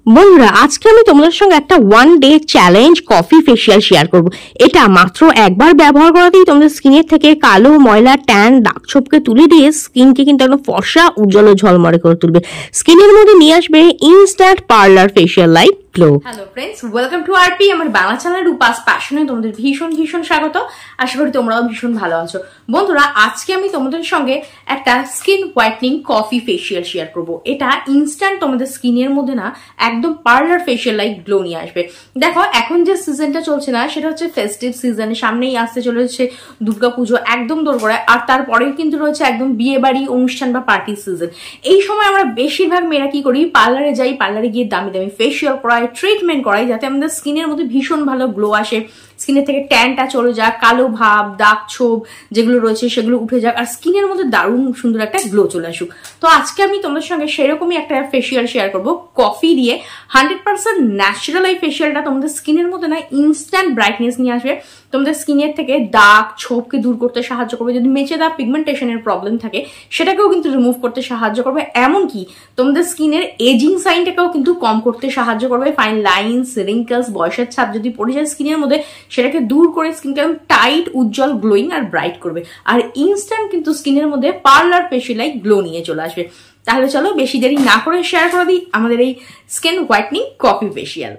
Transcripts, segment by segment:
বন্ধুরা, আজকে আমি তোমাদের সঙ্গে একটা one day challenge coffee facial share করব। এটা মাত্র একবার ব্যবহার করাতেই তোমাদের স্কিনের থেকে কালো ময়লা ট্যান দাগ ছোপকে তুলে দিয়ে স্কিনকে কিন্তু একদম ফর্সা উজ্জ্বল ও ঝলমলে করে তুলবে। স্কিনের মধ্যে নিয়ে আসবে instant parlour facial light glow. Hello friends, welcome to RP, আমার বাংলা চ্যানেল রূপাস প্যাশনে তোমাদের ভীষণ স্বাগত। আশা করি তোমরাও ভীষণ ভালো আছো। বন্ধুরা, আজকে আমি তোমাদের সঙ্গে একটা skin whitening coffee facial share করব। এটা ইনস্ট্যান্ট তোমাদের স্কিনের মধ্যে না একদম পার্লার ফেসিয়াল লাইক গ্লো নিয়ে আসবে। দেখো, এখন যে সিজনটা চলছে না সেটা হচ্ছে ফেস্টিভ সিজন, সামনেই আসতে চলেছে দুর্গাপুজো একদম দোরগোড়ায়, আর তারপরেই কিন্তু রয়েছে একদম বিয়ে বাড়ি অনুষ্ঠান বা পার্টি সিজন। এই সময় আমরা বেশিরভাগ মেয়েরা কি করি, পার্লারে যাই, পার্লারে গিয়ে দামি দামি ফেসিয়াল করাই, ট্রিটমেন্ট করাই, যাতে আমাদের স্কিনের মধ্যে ভীষণ ভালো গ্লো আসে, স্কিনের থেকে ট্যানটা চলে যাক, কালো ভাব দাগ ছোপ যেগুলো রয়েছে সেগুলো উঠে যাক, আর স্কিনের মধ্যে দারুণ সুন্দর একটা গ্লো চলে আসুক। তো আজকে আমি তোমাদের সঙ্গে সেরকমই একটা ফেসিয়াল শেয়ার করব কফি দিয়ে। 100% ন্যাচারাল এই ফেসিয়ালটা তোমাদের স্কিনের মধ্যে না ইনস্ট্যান্ট ব্রাইটনেস নিয়ে আসবে, তোমাদের স্কিনের থেকে দাগ ছোপকে দূর করতে সাহায্য করবে। যদি মেচে দাগ পিগমেন্টেশনের প্রবলেম থাকে সেটাকেও কিন্তু রিমুভ করতে সাহায্য করবে। এমনকি তোমাদের স্কিনের এজিং সাইনটাকেও কিন্তু কম করতে সাহায্য করবে। ফাইন লাইন্স, রিঙ্কলস, বয়সের ছাপ যদি পড়ে যায় স্কিনের মধ্যে, সেটাকে দূর করে স্কিনকে একদম টাইট, উজ্জ্বল, গ্লোয়িং আর ব্রাইট করবে। আর ইনস্ট্যান্ট কিন্তু স্কিনের মধ্যে পার্লার ফেসিয়াল লাইক গ্লো নিয়ে চলে আসবে। তাহলে চলো বেশি দেরি না করে শেয়ার করে দিই আমাদের এই স্কিন হোয়াইটনিং কফি ফেসিয়াল।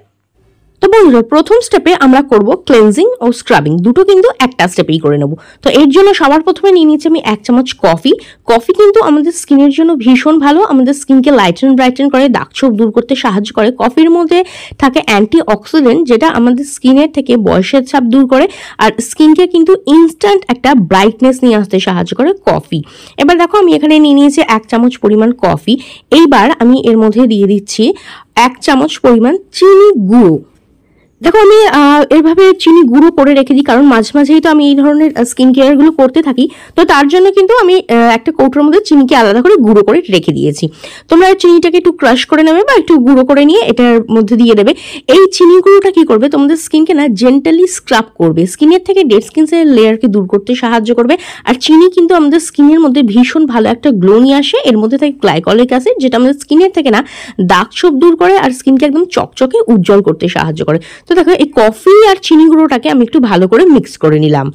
তো বন্ধুরা, প্রথম স্টেপে আমরা করব ক্লেনজিং ও স্ক্রাবিং, দুটো কিন্তু একটা স্টেপেই করে নেব। তো এর জন্য সবার প্রথমে নিয়ে নিচ্ছি আমি 1 চামচ কফি। কফি কিন্তু আমাদের স্কিনের জন্য ভীষণ ভালো, আমাদের স্কিনকে লাইটেন ব্রাইটেন করে, দাগ ছোপ দূর করতে সাহায্য করে। কফির মধ্যে থাকে অ্যান্টি অক্সিডেন্ট, যেটা আমাদের স্কিনের থেকে বয়সের ছাপ দূর করে আর স্কিনকে কিন্তু ইনস্ট্যান্ট একটা ব্রাইটনেস নিয়ে আসতে সাহায্য করে কফি। এবার দেখো, আমি এখানে নিয়ে নিয়েছি 1 চামচ পরিমাণ কফি। এইবার আমি এর মধ্যে দিয়ে দিচ্ছি 1 চামচ পরিমাণ চিনি গুঁড়ো। দেখো, আমি এইভাবে চিনি গুঁড়ো করে রেখে দিই, কারণ মাঝে মাঝেই তো আমি এই ধরনের স্কিন কেয়ারগুলো করতে থাকি। তো তার জন্য কিন্তু আমি একটা কৌটোর মধ্যে চিনিকে আলাদা করে গুঁড়ো করে রেখে দিয়েছি। তোমরা চিনিটাকে একটু ক্রাশ করে নেবে বা একটু গুঁড়ো করে নিয়ে এটার মধ্যে দিয়ে দেবে। এই চিনি গুঁড়োটা কি করবে, তোমাদের স্কিনকে না জেন্টালি স্ক্রাব করবে, স্কিনের থেকে ডেড স্কিনের লেয়ারকে দূর করতে সাহায্য করবে। আর চিনি কিন্তু আমাদের স্কিনের মধ্যে ভীষণ ভালো একটা গ্লো নিয়ে আসে। এর মধ্যে থাকে গ্লাইকলিক অ্যাসিড, যেটা আমাদের স্কিনের থেকে না দাগ ছোপ দূর করে আর স্কিনকে একদম চকচকে উজ্জ্বল করতে সাহায্য করে। তো দেখো, এই কফি আর চিনি গুঁড়োটাকে আমি একটু ভালো করে মিক্স করে নিলাম।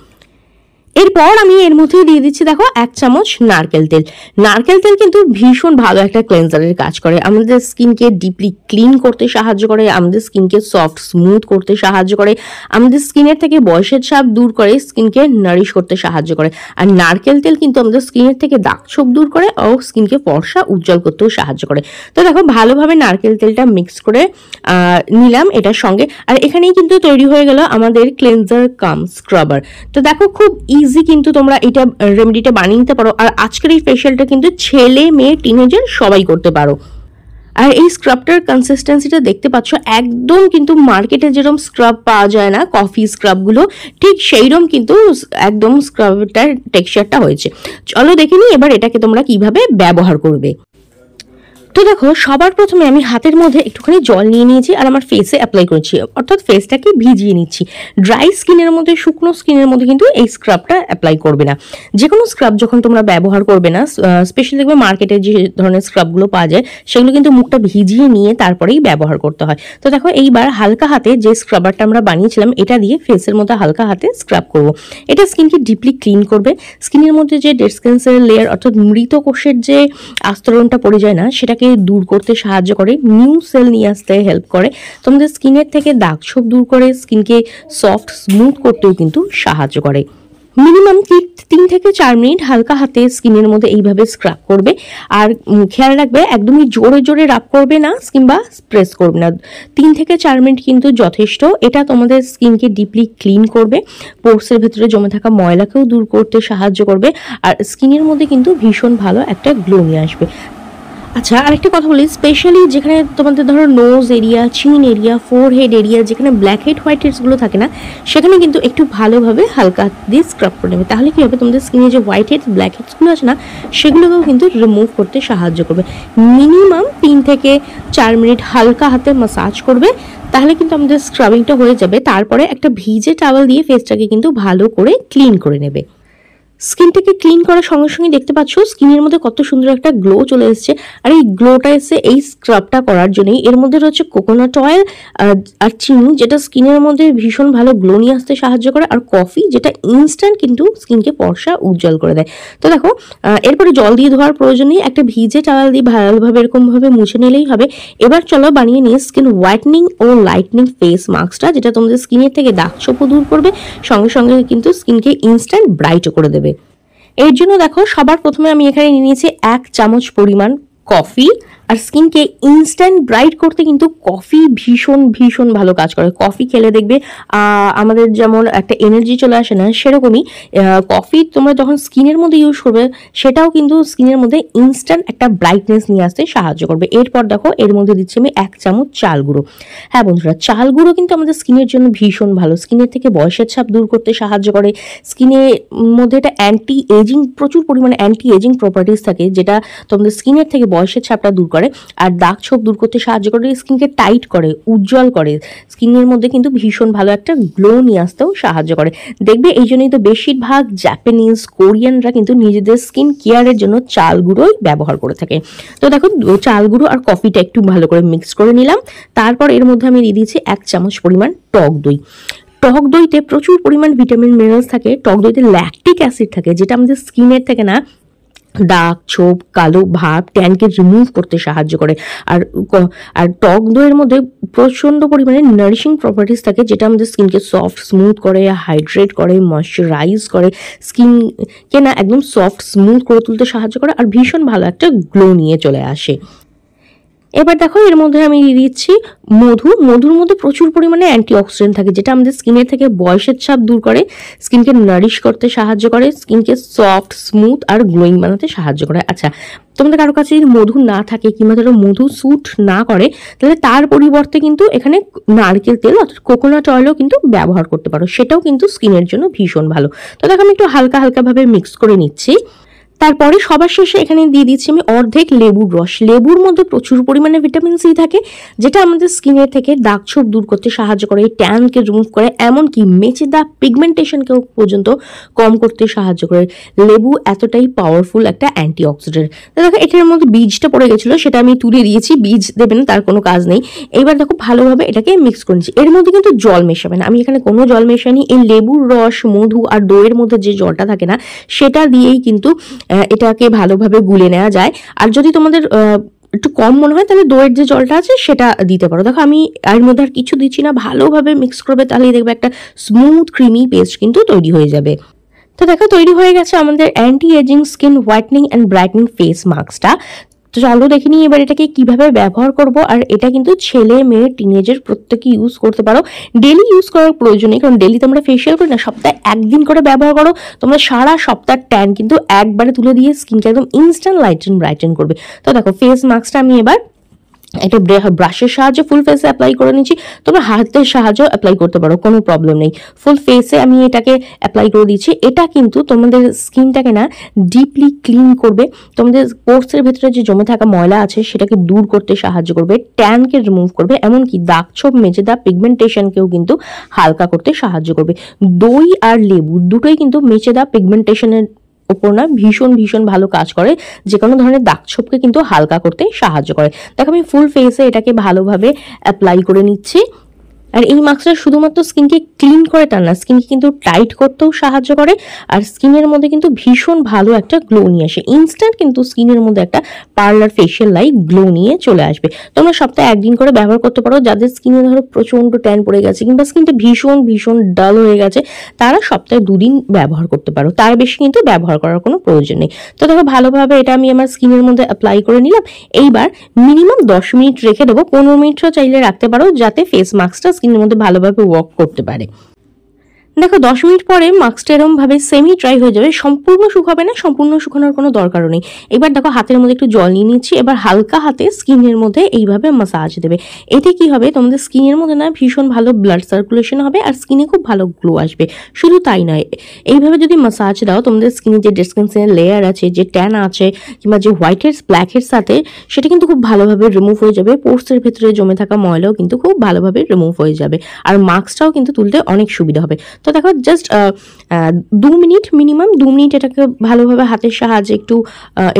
এরপর আমি এর মধ্যে দিয়ে দিচ্ছি দেখো 1 চামচ নারকেল তেল। নারকেল তেল কিন্তু ভীষণ ভালো একটা ক্লেন্সারের কাজ করে, আমাদের স্কিনকে ডিপলি ক্লিন করতে সাহায্য করে, আমাদের স্কিনকে সফট স্মুথ করতে সাহায্য করে, আমাদের স্কিনের থেকে বয়সের ছাপ দূর করে, স্কিনকে নারিশ করতে সাহায্য করে। আর নারকেল তেল কিন্তু আমাদের স্কিনের থেকে দাগ ছোপ দূর করে ও স্কিনকে ফর্সা উজ্জ্বল করতেও সাহায্য করে। তো দেখো, ভালোভাবে নারকেল তেলটা মিক্স করে নিলাম এটার সঙ্গে। আর এখানেই কিন্তু তৈরি হয়ে গেল আমাদের ক্লেন্সার কাম স্ক্রাবার। তো দেখো, খুব ইজি কিন্তু তোমরা এটা রেমেডিটা বানিয়ে নিতে পারো। আর আজকের এই ফেসিয়ালটা কিন্তু ছেলে মেয়ে টিনেজার সবাই করতে পারো। আর এই স্ক্রাবটার কনসিস্টেন্সিটা দেখতে পাচ্ছ, একদম কিন্তু মার্কেটে যেরকম স্ক্রাব পাওয়া যায় না কফি স্ক্রাবগুলো, ঠিক সেইরকম কিন্তু একদম স্ক্রাবটার টেক্সচারটা হয়েছে। চলো দেখে নিই এবার এটাকে তোমরা কিভাবে ব্যবহার করবে। তো দেখো, সবার প্রথমে আমি হাতের মধ্যে একটুখানি জল নিয়ে নিয়েছি আর আমার ফেসে অ্যাপ্লাই করছি, অর্থাৎ ফেসটাকে ভিজিয়ে নিচ্ছি। ড্রাই স্কিনের মধ্যে, শুকনো স্কিনের মধ্যে কিন্তু এই স্ক্রাবটা অ্যাপ্লাই করবে না। যে কোনো স্ক্রাব যখন তোমরা ব্যবহার করবে না, স্পেশালি দেখবে মার্কেটে যে ধরনের স্ক্রাবগুলো পাওয়া যায় সেগুলো কিন্তু মুখটা ভিজিয়ে নিয়ে তারপরেই ব্যবহার করতে হয়। তো দেখো, এইবার হালকা হাতে যে স্ক্রাবারটা আমরা বানিয়েছিলাম এটা দিয়ে ফেসের মধ্যে হালকা হাতে স্ক্রাব করব। এটা স্কিনকে ডিপলি ক্লিন করবে, স্কিনের মধ্যে যে ডেড স্কিনের লেয়ার অর্থাৎ মৃত কোষের যে আস্তরণটা পড়ে যায় না সেটাকে দূর করতে সাহায্য করে, নিউ সেল নিয়ে আসতে হেল্প করে, তোমাদের স্কিনের থেকে দাগ ছোপ দূর করে, স্কিনকে সফট স্মুথ করতেও কিন্তু সাহায্য করে। মিনিমাম 3 থেকে 4 মিনিট হালকা হাতে স্কিনের মধ্যে এইভাবে স্ক্রাব করবে। আর খেয়াল রাখবে, একদমই জোরে জোরে রাব করবে না কিংবা প্রেস করবে না। 3 থেকে 4 মিনিট কিন্তু যথেষ্ট। এটা তোমাদের স্কিনকে ডিপলি ক্লিন করবে, পোর্সের ভেতরে জমে থাকা ময়লাকেও দূর করতে সাহায্য করবে, আর স্কিনের মধ্যে কিন্তু ভীষণ ভালো একটা গ্লো নিয়ে আসবে। আচ্ছা, আরেকটা কথা বলি, স্পেশালি যেখানে তোমাদের ধরো nose area, chin area, forehead area, যেখানে ব্ল্যাক হেড হোয়াইট হেডসগুলো থাকে না, সেখানে কিন্তু একটু ভালোভাবে হালকা দিয়ে স্ক্রাব করে নেবে। তাহলে কি হবে, তোমাদের স্কিনে যে হোয়াইট হেডস, ব্ল্যাক হেডসগুলো আছে না, সেগুলোকেও কিন্তু রিমুভ করতে সাহায্য করবে। মিনিমাম 3 থেকে 4 মিনিট হালকা হাতে মাসাজ করবে, তাহলে কিন্তু আমাদের স্ক্রাবিংটা হয়ে যাবে। তারপরে একটা ভিজে টাওয়েল দিয়ে ফেসটাকে কিন্তু ভালো করে ক্লিন করে নেবে। স্কিনটাকে ক্লিন করার সঙ্গে সঙ্গে দেখতে পাচ্ছ স্কিনের মধ্যে কত সুন্দর একটা গ্লো চলে এসেছে। আর এই গ্লোটা এসে এই স্ক্রাবটা করার জন্যই। এর মধ্যে রয়েছে কোকোনাট অয়েল আর চিনি, যেটা স্কিনের মধ্যে ভীষণ ভালো গ্লো নিয়ে আসতে সাহায্য করে, আর কফি, যেটা ইনস্ট্যান্ট কিন্তু স্কিনকে ফর্সা উজ্জ্বল করে দেয়। তো দেখো এরপরে জল দিয়ে ধোয়ার প্রয়োজন নেই, একটা ভিজে টাওয়াল দিয়ে ভালোভাবে এরকমভাবে মুছে নিলেই হবে। এবার চলো বানিয়ে নিয়ে স্কিন হোয়াইটনিং ও লাইটনিং ফেস মাস্কটা, যেটা তোমাদের স্কিনের থেকে দাগ ছোপও দূর করবে, সঙ্গে সঙ্গে কিন্তু স্কিনকে ইনস্ট্যান্ট ব্রাইটও করে দেবে। এর জন্য দেখো সবার প্রথমে আমি এখানে নিয়ে নিয়েছি 1 চামচ পরিমাণ কফি। আর স্কিনকে ইনস্ট্যান্ট ব্রাইট করতে কিন্তু কফি ভীষণ ভীষণ ভালো কাজ করে। কফি খেলে দেখবে আমাদের যেমন একটা এনার্জি চলে আসে না, সেরকমই কফি তোমরা যখন স্কিনের মধ্যে ইউজ করবে সেটাও কিন্তু স্কিনের মধ্যে ইনস্ট্যান্ট একটা ব্রাইটনেস নিয়ে আসতে সাহায্য করবে। এরপর দেখো এর মধ্যে দিচ্ছি আমি 1 চামচ চাল গুঁড়ো। হ্যাঁ বন্ধুরা, চাল গুঁড়ো কিন্তু আমাদের স্কিনের জন্য ভীষণ ভালো, স্কিনের থেকে বয়সের ছাপ দূর করতে সাহায্য করে। স্কিনের মধ্যে একটা অ্যান্টি এজিং, প্রচুর পরিমাণে অ্যান্টি এজিং প্রপার্টিস থাকে, যেটা তোমাদের স্কিনের থেকে বয়সের ছাপটা দূর করে আর দাগ ছোপ দূর করতে সাহায্য করে, স্কিনকে টাইট করে, উজ্জ্বল করে, স্কিনের মধ্যে কিন্তু ভীষণ ভালো একটা গ্লো নিয়ে আসতেও সাহায্য করে। দেখবে এই জন্যই তো বেশিরভাগ জাপানিজ, কোরিয়ানরা কিন্তু নিজেদের স্কিন কেয়ারের জন্য চাল গুঁড়োই ব্যবহার করে থাকে। তো দেখো চাল গুঁড়ো আর কফিটা একটু ভালো করে মিক্স করে নিলাম। তারপর এর মধ্যে আমি দিয়ে দিয়েছি 1 চামচ পরিমাণ টক দই। টক দইতে প্রচুর পরিমাণ ভিটামিন মিনারেলস থাকে, টক দইতে ল্যাকটিক অ্যাসিড থাকে, যেটা আমাদের স্কিনের থেকে না দাগ ছোপ, কালো ভাব, ট্যানকে রিমুভ করতে সাহায্য করে। আর টক দইয়ের মধ্যে প্রচন্ড পরিমাণে নারিশিং প্রপার্টিস থাকে, যেটা আমাদের স্কিনকে সফট স্মুথ করে, হাইড্রেট করে, ময়শ্চারাইজ করে, স্কিনকে না একদম সফট স্মুথ করে তুলতে সাহায্য করে, আর ভীষণ ভালো একটা গ্লো নিয়ে চলে আসে। এবার দেখো এর মধ্যে আমি দিয়ে দিচ্ছি মধু। মধুর মধ্যে প্রচুর পরিমাণে অ্যান্টিঅক্সিডেন্ট থাকে, যেটা আমাদের স্কিনের থেকে বয়সের ছাপ দূর করে, স্কিনকে নারিশ করতে সাহায্য করে, স্কিনকে সফট স্মুথ আর গ্লোয়িং বানাতে সাহায্য করে। আচ্ছা, তোমাদের কারো কাছে যদি মধু না থাকে কিংবা ধরো মধু স্যুট না করে, তাহলে তার পরিবর্তে কিন্তু এখানে নারকেল তেল অর্থাৎ কোকোনাট অয়েলও কিন্তু ব্যবহার করতে পারো, সেটাও কিন্তু স্কিনের জন্য ভীষণ ভালো। তো দেখো আমি একটু হালকা হালকাভাবে মিক্স করে নিচ্ছি। তারপরে সবার শেষে এখানে দিয়ে দিচ্ছি আমি অর্ধেক লেবুর রস। লেবুর মধ্যে প্রচুর পরিমাণে ভিটামিন সি থাকে, যেটা আমাদের স্কিনের থেকে দাগ ছোপ দূর করতে সাহায্য করে, ট্যানকে রিমুভ করে, এমনকি মেচে দাগ পিগমেন্টেশনকেও পর্যন্ত কম করতে সাহায্য করে। লেবু এতটাই পাওয়ারফুল একটা অ্যান্টিঅক্সিডেন্ট। দেখো এটার মধ্যে বীজটা পড়ে গেছিলো, সেটা আমি তুলে দিয়েছি, বীজ দেবেন তার কোনো কাজ নেই। এবার দেখো ভালোভাবে এটাকে মিক্স করে নিচ্ছি। এর মধ্যে কিন্তু জল মেশাবে না, আমি এখানে কোনো জল মেশাইনি। এই লেবুর রস, মধু আর দইয়ের মধ্যে যে জলটা থাকে না, সেটা দিয়েই কিন্তু এটাকে ভালোভাবে গুলে নেওয়া যায়। আর যদি তোমাদের একটু কম মনে হয় তাহলে দইয়ের যে জলটা আছে সেটা দিতে পারো। দেখো আমি এর মধ্যে আর কিছু দিচ্ছি না, ভালোভাবে মিক্স করবে, তাহলেই দেখবে একটা স্মুথ ক্রিমি পেস্ট কিন্তু তৈরি হয়ে যাবে। তো দেখো তৈরি হয়ে গেছে আমাদের anti ageing skin whitening and brightening face মাস্কটা। তো চলো দেখে নিই এবার এটাকে কিভাবে ব্যবহার করব। আর এটা কিন্তু ছেলে মেয়ে টিনেজার প্রত্যেকে ইউজ করতে পারো, ডেলি ইউজ করার প্রয়োজন নেই, কারণ ডেলি তোমরা ফেশিয়াল করি না, সপ্তাহে 1 দিন করে ব্যবহার করো, তোমরা সারা সপ্তাহ ট্যান কিন্তু একবারে তুলে দিয়ে স্কিনকে একদম ইনস্ট্যান্ট লাইটেন ব্রাইটেন করবে। তো দেখো ফেস মাস্কটা আমি এবার এটা ব্রাশের সাহায্যে ফুল ফেসে অ্যাপ্লাই করে নিচ্ছি, তোমরা হাতের সাহায্যে অ্যাপ্লাই করতে পারো, কোনো প্রবলেম নেই। ফুল ফেসে আমি এটাকে অ্যাপ্লাই করে দিচ্ছি। এটা কিন্তু তোমাদের স্কিনটাকে না ডিপলি ক্লিন করবে, তোমাদের পোর্সের ভেতরে যে জমে থাকা ময়লা আছে সেটাকে দূর করতে সাহায্য করবে, ট্যানকে রিমুভ করবে, এমনকি দাগ ছোপ, মেচে দাগ, পিগমেন্টেশনকেও কিন্তু হালকা করতে সাহায্য করবে। দই আর লেবু দুটোই কিন্তু মেচে দাগ, পিগমেন্টেশনের ওপর না ভীষণ ভীষণ ভালো কাজ করে, যে কোনো ধরনের দাগ ছোপকে কিন্তু হালকা করতে সাহায্য করে। দেখো আমি ফুল ফেসে এটাকে ভালোভাবে অ্যাপ্লাই করে নিচ্ছি। আর এই মাস্কটা শুধুমাত্র স্কিনকে ক্লিন করে তা না, স্কিনকে কিন্তু টাইট করতেও সাহায্য করে, আর স্কিনের মধ্যে কিন্তু ভীষণ ভালো একটা গ্লো নিয়ে আসে। ইনস্ট্যান্ট কিন্তু স্কিনের মধ্যে একটা পার্লার ফেশিয়াল লাইক গ্লো নিয়ে চলে আসবে। তোমরা সপ্তাহে 1 দিন করে ব্যবহার করতে পারো। যাদের স্কিনে ধরো প্রচন্ড ট্যান পড়ে গেছে কিংবা স্কিনটা ভীষণ ভীষণ ডাল হয়ে গেছে, তারা সপ্তাহে 2 দিন ব্যবহার করতে পারো, তার বেশি কিন্তু ব্যবহার করার কোনো প্রয়োজন নেই। তো দেখো ভালোভাবে এটা আমি আমার স্কিনের মধ্যে অ্যাপ্লাই করে নিলাম। এইবার মিনিমাম 10 মিনিট রেখে দেবো, 15 মিনিটও চাইলে রাখতে পারো, যাতে ফেস মাস্কটা স্কিনের মধ্যে ভালোভাবে ওয়ার্ক করতে পারে। দেখো 10 মিনিট পরে মাস্কটা এরকম ভাবে সেমি ড্রাই হয়ে যাবে, সম্পূর্ণ শুকাবে না, সম্পূর্ণ শুকানোর কোনো দরকারও নেই। এবার দেখো হাতের মধ্যে একটু জল নিয়ে নিচ্ছি, এবার হালকা হাতে স্কিনের মধ্যে এইভাবে মাসাজ দেবে। এতে কি হবে, তোমাদের স্কিনের মধ্যে না ভীষণ ভালো ব্লাড সার্কুলেশন হবে আর স্কিনে খুব ভালো গ্লো আসবে। শুধু তাই নয়, এইভাবে যদি মাসাজ দাও তোমাদের স্কিনে যে ডেড স্কিনের লেয়ার আছে, যে ট্যান আছে কিংবা যে হোয়াইট হেডস, ব্ল্যাক হেডস আছে, সেটা কিন্তু খুব ভালোভাবে রিমুভ হয়ে যাবে। পোর্সের ভেতরে জমে থাকা ময়লাও কিন্তু খুব ভালোভাবে রিমুভ হয়ে যাবে, আর মাস্কটাও কিন্তু তুলতে অনেক সুবিধা হবে। তো তো দেখো জাস্ট 2 মিনিট মিনিমাম 2 মিনিট এটাকে ভালোভাবে হাতের সাহায্যে একটু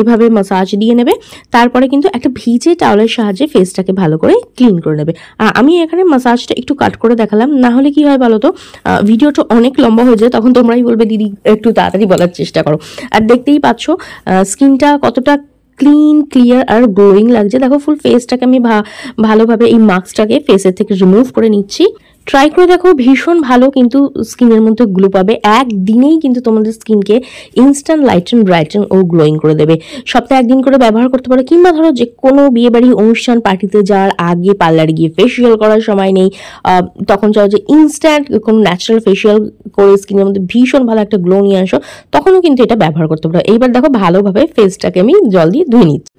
এভাবে মাসাজ দিয়ে নেবে। তারপরে কিন্তু একটা ভিজে টাওয়ালের সাহায্যে ফেসটাকে ভালো করে ক্লিন করে নেবে। আমি এখানে মাসাজটা একটু কাট করে দেখালাম, না হলে কি হয় বলো তো, ভিডিওটা অনেক লম্বা হয়ে যায়, তখন তোমরাই বলবে দিদি একটু তাড়াতাড়ি বলার চেষ্টা করো। আর দেখতেই পাচ্ছ স্কিনটা কতটা ক্লিন ক্লিয়ার আর গ্লোয়িং লাগছে। দেখো ফুল ফেসটাকে আমি ভালোভাবে এই মাস্কটাকে ফেসের থেকে রিমুভ করে নিচ্ছি। ট্রাই করে দেখো, ভীষণ ভালো কিন্তু স্কিনের মধ্যে গ্লো পাবে। একদিনেই কিন্তু তোমাদের স্কিনকে ইনস্ট্যান্ট লাইটেন ব্রাইটেন ও গ্লোয়িং করে দেবে। সপ্তাহে একদিন করে ব্যবহার করতে পারো, কিংবা ধরো যে কোনো বিয়েবাড়ি অনুষ্ঠান পার্টিতে যাওয়ার আগে পার্লারে গিয়ে ফেসিয়াল করার সময় নেই, তখন চাও যে ইনস্ট্যান্ট কোনো ন্যাচারাল ফেসিয়াল করে স্কিনের মধ্যে ভীষণ ভালো একটা গ্লো নিয়ে আসো, তখনও কিন্তু এটা ব্যবহার করতে পারো। এইবার দেখো ভালোভাবে ফেসটাকে আমি জল দিয়ে ধুয়ে নিচ্ছি।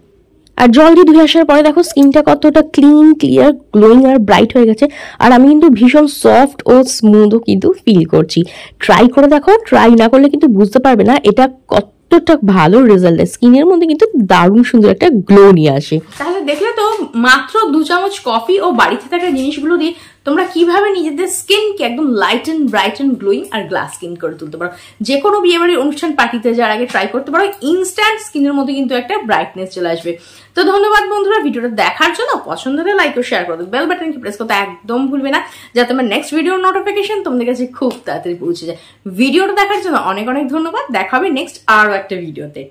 আর জল দিয়ে ধুয়ে আসার পরে দেখো স্কিনটা কতটা ক্লিন ক্লিয়ার গ্লোয়িং আর ব্রাইট হয়ে গেছে। আর আমি কিন্তু ভীষণ সফট ও স্মুথও কিন্তু ফিল করছি। ট্রাই করে দেখো, ট্রাই না করলে কিন্তু বুঝতে পারবে না এটা কতটা ভালো রেজাল্ট দেয়। স্কিনের মধ্যে কিন্তু দারুণ সুন্দর একটা গ্লো নিয়ে আসে। তাহলে দেখলে তো, মাত্র 2 চামচ কফি ও বাড়িতে থাকা জিনিসগুলো দিয়ে তোমরা কিভাবে নিজেদের স্কিনকে একদম light and bright and glowing আর গ্লাস স্কিন করে তুলতে পারো। যে কোনো বিয়েবাড়ির অনুষ্ঠান পার্টিতে যাওয়ার আগে ট্রাই করতে পারো, ইনস্ট্যান্ট স্কিনের মধ্যে কিন্তু একটা ব্রাইটনেস চলে আসবে। তো ধন্যবাদ বন্ধুরা ভিডিওটা দেখার জন্য। পছন্দ হলে লাইক ও শেয়ার করো, বেল বাটনকে প্রেস করতে একদম ভুলবে না, যাতে আমার নেক্সট ভিডিওর নোটিফিকেশন তোমাদের কাছে খুব তাড়াতাড়ি পৌঁছে যায়। ভিডিওটা দেখার জন্য অনেক অনেক ধন্যবাদ। দেখা হবে নেক্সট আরো একটা ভিডিওতে।